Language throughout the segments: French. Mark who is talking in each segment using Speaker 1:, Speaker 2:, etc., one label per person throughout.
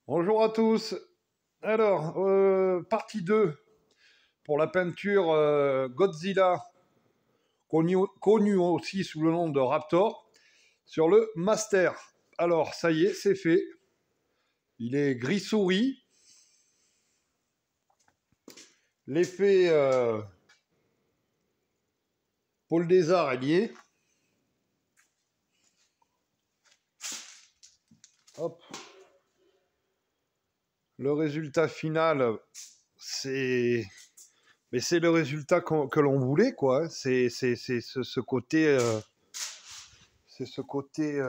Speaker 1: Bonjour à tous. Alors, partie 2 pour la peinture Godzilla, connue aussi sous le nom de Raptor, sur le Master. Alors, ça y est, c'est fait. Il est gris souris. L'effet Paul Desarts est lié. Hop. Le résultat final, c'est... Mais c'est le résultat que l'on voulait, quoi. C'est ce côté... c'est ce côté...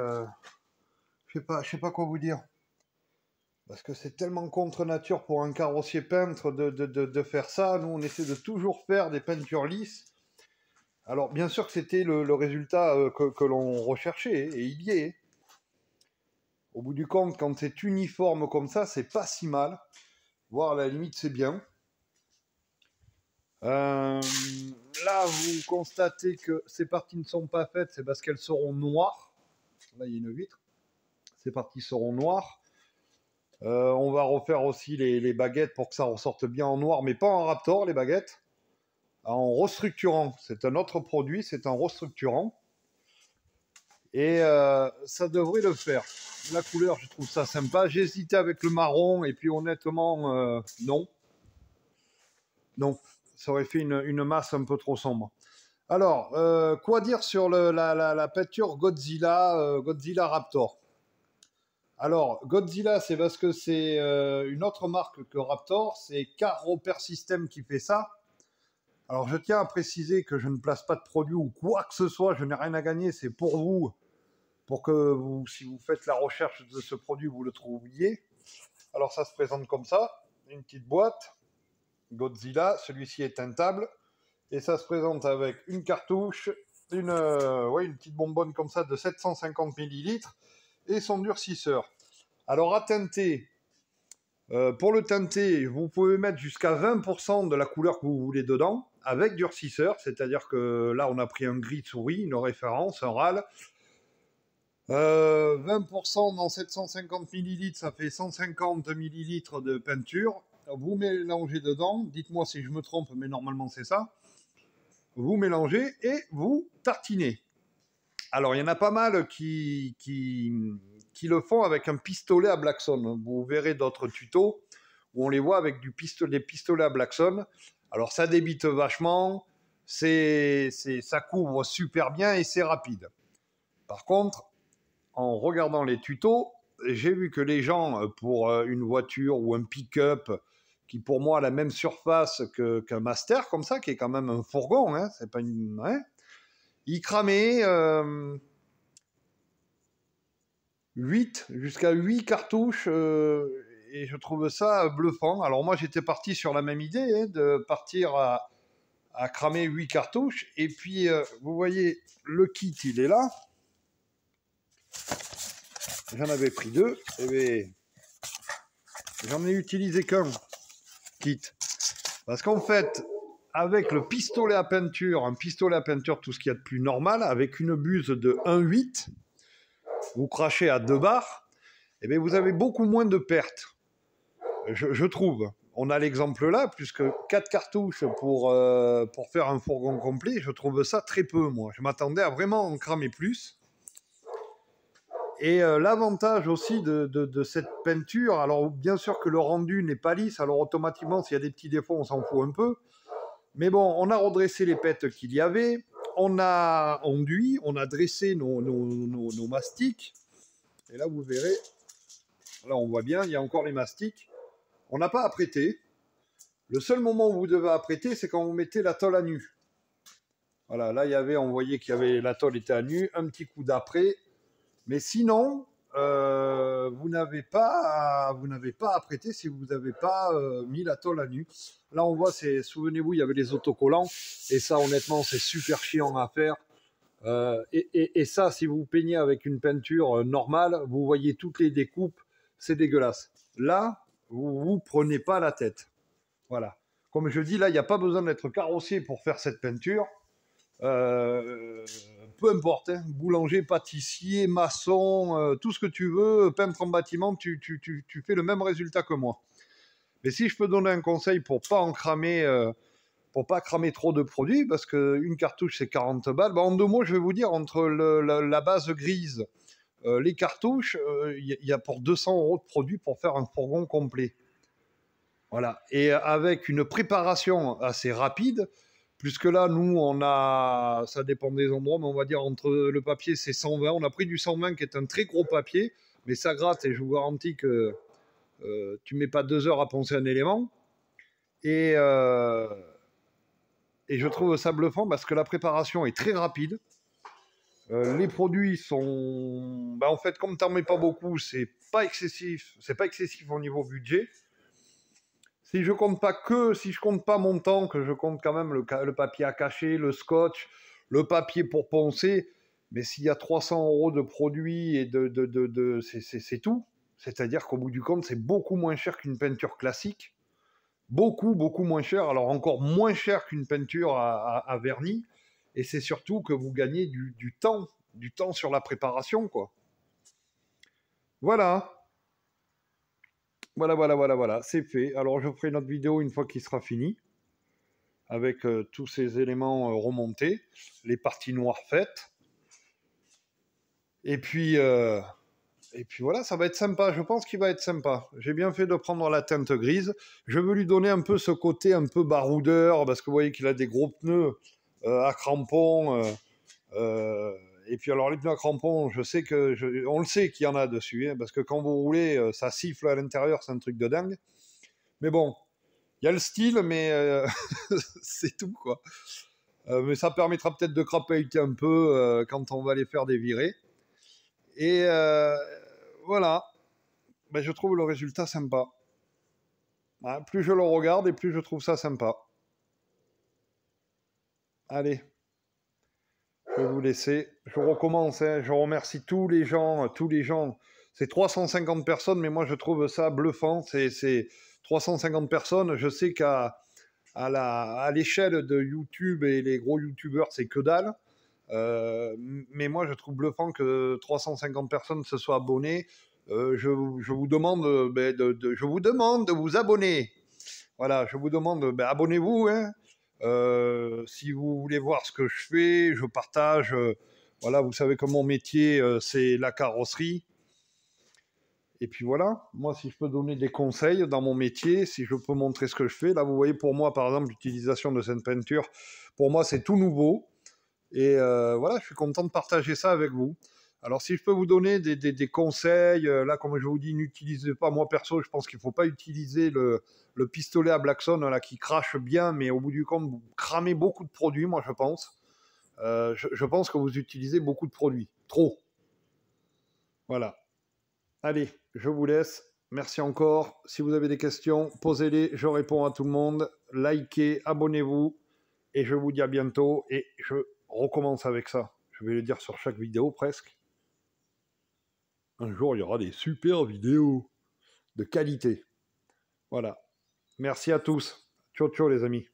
Speaker 1: je sais pas quoi vous dire. Parce que c'est tellement contre nature pour un carrossier peintre de faire ça. Nous, on essaie de toujours faire des peintures lisses. Alors, bien sûr que c'était le résultat que l'on recherchait, et il y est. Au bout du compte, quand c'est uniforme comme ça, c'est pas si mal. Voire à la limite, c'est bien. Là, vous constatez que ces parties ne sont pas faites, c'est parce qu'elles seront noires. Là, il y a une vitre. Ces parties seront noires. On va refaire aussi les baguettes pour que ça ressorte bien en noir, mais pas en Raptor, les baguettes. En restructurant. C'est un autre produit, c'est un restructurant. Et ça devrait le faire. La couleur, je trouve ça sympa. J'ai hésité avec le marron, et puis honnêtement, non. Non, ça aurait fait une masse un peu trop sombre. Alors, quoi dire sur la peinture Godzilla, Godzilla Raptor? Alors, Godzilla, c'est parce que c'est une autre marque que Raptor, c'est Caroper System qui fait ça. Alors, je tiens à préciser que je ne place pas de produit ou quoi que ce soit, je n'ai rien à gagner, c'est pour vous, pour que vous, si vous faites la recherche de ce produit, vous le trouviez. Alors, ça se présente comme ça, une petite boîte, Godzilla, celui-ci est teintable, et ça se présente avec une cartouche, une petite bonbonne comme ça de 750 ml, et son durcisseur. Alors, à teinter, pour le teinter, vous pouvez mettre jusqu'à 20% de la couleur que vous voulez dedans, avec durcisseur, c'est-à-dire que là, on a pris un gris de souris, une référence, un râle. 20% dans 750 ml, ça fait 150 ml de peinture. Vous mélangez dedans, dites-moi si je me trompe, mais normalement c'est ça. Vous mélangez et vous tartinez. Alors, il y en a pas mal qui le font avec un pistolet à Blackson. Vous verrez d'autres tutos où on les voit avec des pistolets à Blackson. Alors, ça débite vachement, ça couvre super bien et c'est rapide. Par contre, en regardant les tutos, j'ai vu que les gens, pour une voiture ou un pick-up, qui pour moi a la même surface qu'un Master, comme ça, qui est quand même un fourgon, hein, c'est pas une... Hein, ils cramaient 8, jusqu'à 8 cartouches, et je trouve ça bluffant. Alors moi, j'étais parti sur la même idée, hein, de partir à cramer 8 cartouches, et puis, vous voyez, le kit, il est là. J'en avais pris 2, et bien, j'en ai utilisé qu'un kit. Parce qu'en fait, avec le pistolet à peinture, un pistolet à peinture, tout ce qu'il y a de plus normal, avec une buse de 1,8, vous crachez à 2 bars, et bien vous avez beaucoup moins de pertes. Je trouve. On a l'exemple là, plus que 4 cartouches pour faire un fourgon complet, je trouve ça très peu, moi. Je m'attendais à vraiment en cramer plus. Et l'avantage aussi de cette peinture, alors bien sûr que le rendu n'est pas lisse, alors automatiquement, s'il y a des petits défauts, on s'en fout un peu. Mais bon, on a redressé les pètes qu'il y avait, on a enduit, on a dressé nos mastiques. Et là, vous verrez, là on voit bien, il y a encore les mastiques. On n'a pas apprêté. Le seul moment où vous devez apprêter, c'est quand vous mettez la tôle à nu. Voilà, là, on voyait qu'il y avait, la tôle était à nu, un petit coup d'après. Mais sinon, vous n'avez pas à apprêter si vous n'avez pas mis la tôle à nu. Là, on voit, souvenez-vous, il y avait les autocollants. Et ça, honnêtement, c'est super chiant à faire. Et ça, si vous peignez avec une peinture normale, vous voyez toutes les découpes, c'est dégueulasse. Là, vous prenez pas la tête. Voilà. Comme je dis, là, il n'y a pas besoin d'être carrossier pour faire cette peinture. peu importe, hein, boulanger, pâtissier, maçon, tout ce que tu veux, peintre en bâtiment, tu fais le même résultat que moi. Mais si je peux donner un conseil pour pas cramer trop de produits, parce qu'une cartouche c'est 40 balles, bah, en 2 mots je vais vous dire, entre la base grise, les cartouches, il y a pour 200 € de produits pour faire un fourgon complet. Voilà. Et avec une préparation assez rapide, puisque là, nous, ça dépend des endroits, mais on va dire entre le papier, c'est 120. On a pris du 120 qui est un très gros papier, mais ça gratte et je vous garantis que tu mets pas 2 heures à poncer un élément. Et je trouve ça bluffant parce que la préparation est très rapide. Les produits sont, bah, en fait, comme t'en mets pas beaucoup, c'est pas excessif au niveau budget. Si je compte pas mon temps, que je compte quand même le papier à cacher, le scotch, le papier pour poncer, mais s'il y a 300 € de produits et c'est tout. C'est-à-dire qu'au bout du compte, c'est beaucoup moins cher qu'une peinture classique. Beaucoup, beaucoup moins cher. Alors encore moins cher qu'une peinture à vernis. Et c'est surtout que vous gagnez du temps sur la préparation, quoi. Voilà. Voilà, c'est fait. Alors je ferai une autre vidéo une fois qu'il sera fini, avec tous ces éléments remontés, les parties noires faites. Et puis voilà, ça va être sympa. Je pense qu'il va être sympa. J'ai bien fait de prendre la teinte grise. Je veux lui donner un peu ce côté un peu baroudeur, parce que vous voyez qu'il a des gros pneus à crampons. Et puis alors les pneus à crampons, on le sait qu'il y en a dessus, hein, parce que quand vous roulez, ça siffle à l'intérieur, c'est un truc de dingue. Mais bon, il y a le style, mais c'est tout, quoi. Mais ça permettra peut-être de crapahuter un peu quand on va aller faire des virées. Et voilà. Ben, je trouve le résultat sympa. Hein, plus je le regarde et plus je trouve ça sympa. Allez, je vais vous laisser. Je recommence. Hein. Je remercie tous les gens. C'est 350 personnes, mais moi je trouve ça bluffant. C'est 350 personnes. Je sais à l'échelle de YouTube et les gros YouTubeurs, c'est que dalle. Mais moi, je trouve bluffant que 350 personnes se soient abonnées. Je vous demande, je vous demande de vous abonner. Voilà, je vous demande, abonnez-vous. Hein. Si vous voulez voir ce que je fais, je partage. Voilà, vous savez que mon métier, c'est la carrosserie. Et puis voilà, moi, si je peux donner des conseils dans mon métier, si je peux montrer ce que je fais, là, vous voyez, pour moi, par exemple, l'utilisation de cette peinture, pour moi, c'est tout nouveau. Et voilà, je suis content de partager ça avec vous. Alors, si je peux vous donner des conseils, là, comme je vous dis, n'utilisez pas, moi, perso, je pense qu'il ne faut pas utiliser le pistolet à Blackson, là, qui crache bien, mais au bout du compte, vous cramez beaucoup de produits, moi, je pense. Je pense que vous utilisez beaucoup de produits. Trop. Voilà. Allez, je vous laisse. Merci encore. Si vous avez des questions, posez-les. Je réponds à tout le monde. Likez, abonnez-vous. Et je vous dis à bientôt. Et je recommence avec ça. Je vais le dire sur chaque vidéo presque. Un jour, il y aura des super vidéos de qualité. Voilà. Merci à tous. Ciao, ciao les amis.